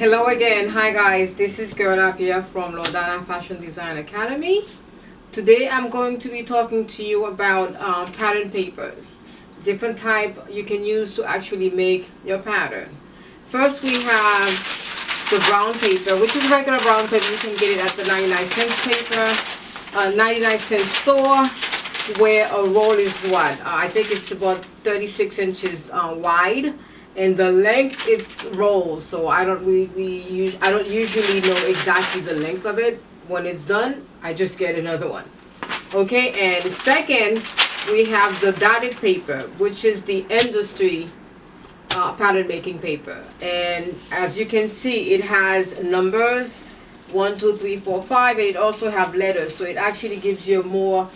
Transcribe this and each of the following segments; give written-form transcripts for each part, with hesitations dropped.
Hello again. Hi guys, this is girl up here from Lordana Fashion Design Academy. Today I'm going to be talking to you about pattern papers. Different type you can use to actually make your pattern. First we have the brown paper, which is regular brown paper. You can get it at the 99-cent paper, 99-cent store, where a roll is what? I think it's about 36 inches wide. And the length it's rolls, so I don't usually know exactly the length of it. When it's done, I just get another one. Okay, and second, we have the dotted paper, which is the industry pattern making paper. And as you can see, it has numbers 1, 2, 3, 4, 5, and it also have letters. So it actually gives you more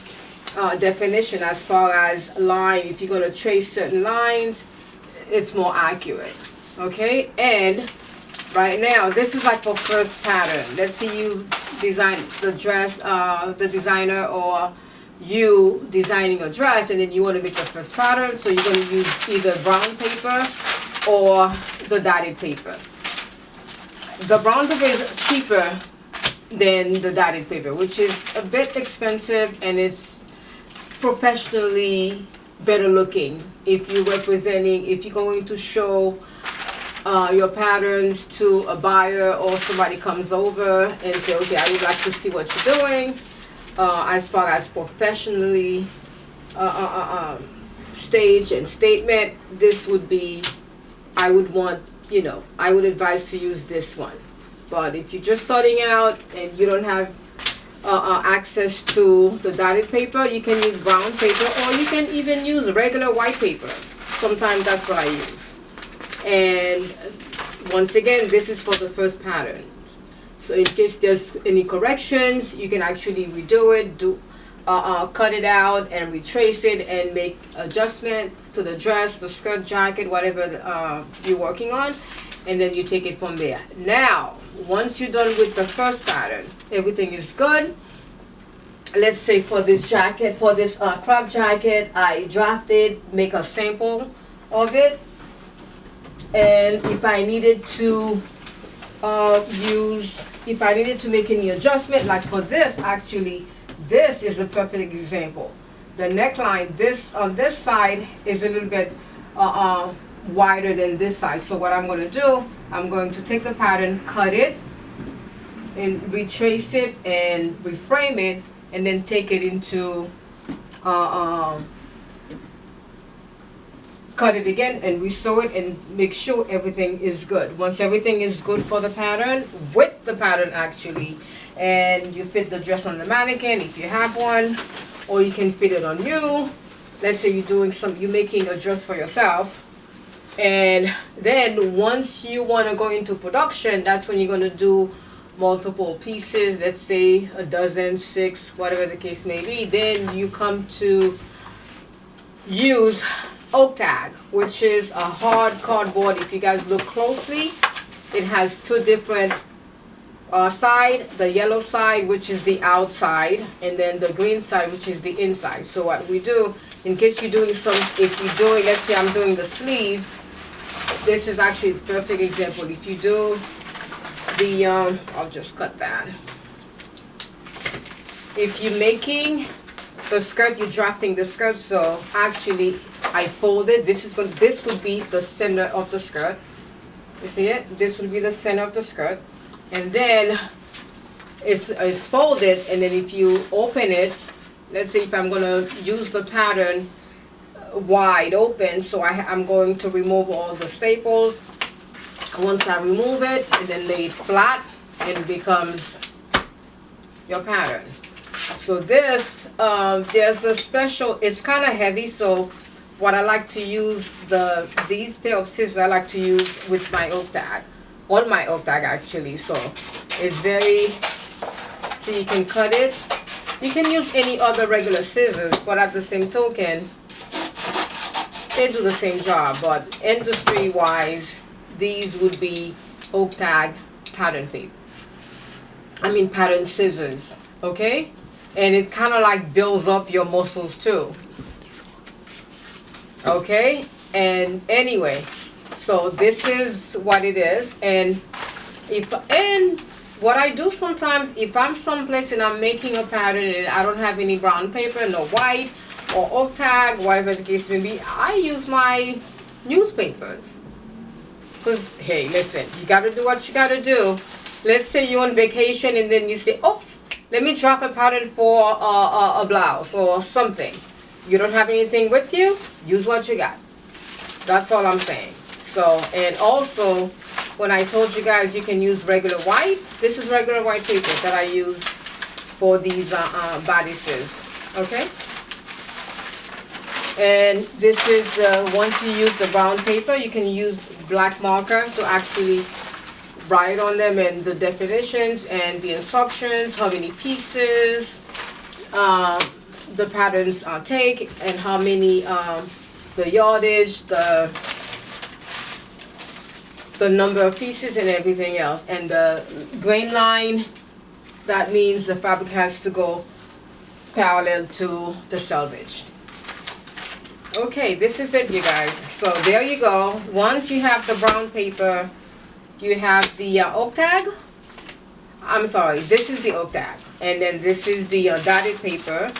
definition as far as line. If you're going to trace certain lines, it's more accurate. Okay, and right now this is like for first pattern. Let's say you design the dress, the designer, or you designing a dress, and then you want to make the first pattern. So you're going to use either brown paper or the dotted paper. The brown paper is cheaper than the dotted paper, which is a bit expensive, and it's professionally better looking. If you're going to show your patterns to a buyer, or somebody comes over and say, okay, I would like to see what you're doing, as far as professionally stage and statement, this would be, I would advise to use this one. But if you're just starting out and you don't have access to the dotted paper, you can use brown paper, or you can even use regular white paper. Sometimes that's what I use. And once again, this is for the first pattern. So in case there's any corrections, you can actually redo it, cut it out and retrace it and make adjustment to the dress, the skirt, jacket, whatever you're working on, and then you take it from there. Now, once you're done with the first pattern, everything is good. Let's say for this jacket, for this crop jacket, I drafted, make a sample of it. And if I needed to make any adjustment, like for this, actually, this is a perfect example. The neckline, on this side is a little bit wider than this side. So what I'm going to do, I'm going to take the pattern, cut it, and retrace it and reframe it, and then take it into cut it again and resew it and make sure everything is good. Once everything is good for the pattern, with the pattern actually, and you fit the dress on the mannequin if you have one, or you can fit it on you. Let's say you're making a dress for yourself. And then once you want to go into production, that's when you're going to do multiple pieces, let's say a dozen, 6, whatever the case may be. Then you come to use oak tag, which is a hard cardboard. If you guys look closely, it has 2 different side, the yellow side, which is the outside, and then the green side, which is the inside. So what we do, in case you're doing let's say I'm doing the sleeve, this is actually a perfect example. If you do the, I'll just cut that. If you're making the skirt, you're drafting the skirt, so actually I folded, this would be the center of the skirt. You see it? This would be the center of the skirt. And then it's folded, and then if you open it, let's say if I'm going to use the pattern wide open, so I'm going to remove all the staples. Once I remove it, and then lay it flat, and it becomes your pattern. So this, there's a special, it's kind of heavy, so what I like to use, these pair of scissors I like to use with my oak tag, on my oak tag actually. So it's so you can cut it. You can use any other regular scissors, but at the same token, they do the same job. But industry wise, these would be oak tag pattern paper. Pattern scissors, okay? And it kind of like builds up your muscles too. Okay, and anyway, so this is what it is. And And what I do sometimes, if I'm someplace and I'm making a pattern and I don't have any brown paper, no white or oak tag, whatever the case may be, I use my newspapers. Because, hey, listen, you got to do what you got to do. Let's say you're on vacation and then you say, oops, let me drop a pattern for a blouse or something. You don't have anything with you, use what you got. That's all I'm saying. So, and also, when I told you guys you can use regular white, this is regular white paper that I use for these bodices, okay? And this is, once you use the brown paper, you can use black marker to actually write on them and the definitions and the instructions, how many pieces the patterns take, and how many, the yardage, the number of pieces and everything else. And the grain line, that means the fabric has to go parallel to the selvage. Okay, this is it, you guys. So there you go. Once you have the brown paper, you have the oak tag. I'm sorry, this is the oak tag. And then this is the dotted paper.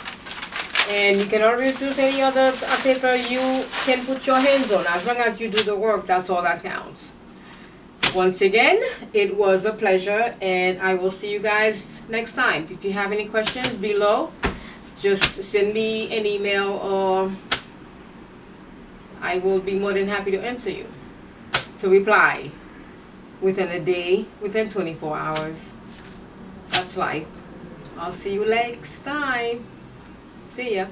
And you can always use any other paper you can put your hands on. As long as you do the work, that's all that counts. Once again, it was a pleasure, and I will see you guys next time. If you have any questions below, just send me an email, or I will be more than happy to answer you, to reply within a day, within 24 hours. That's life. I'll see you next time. See ya.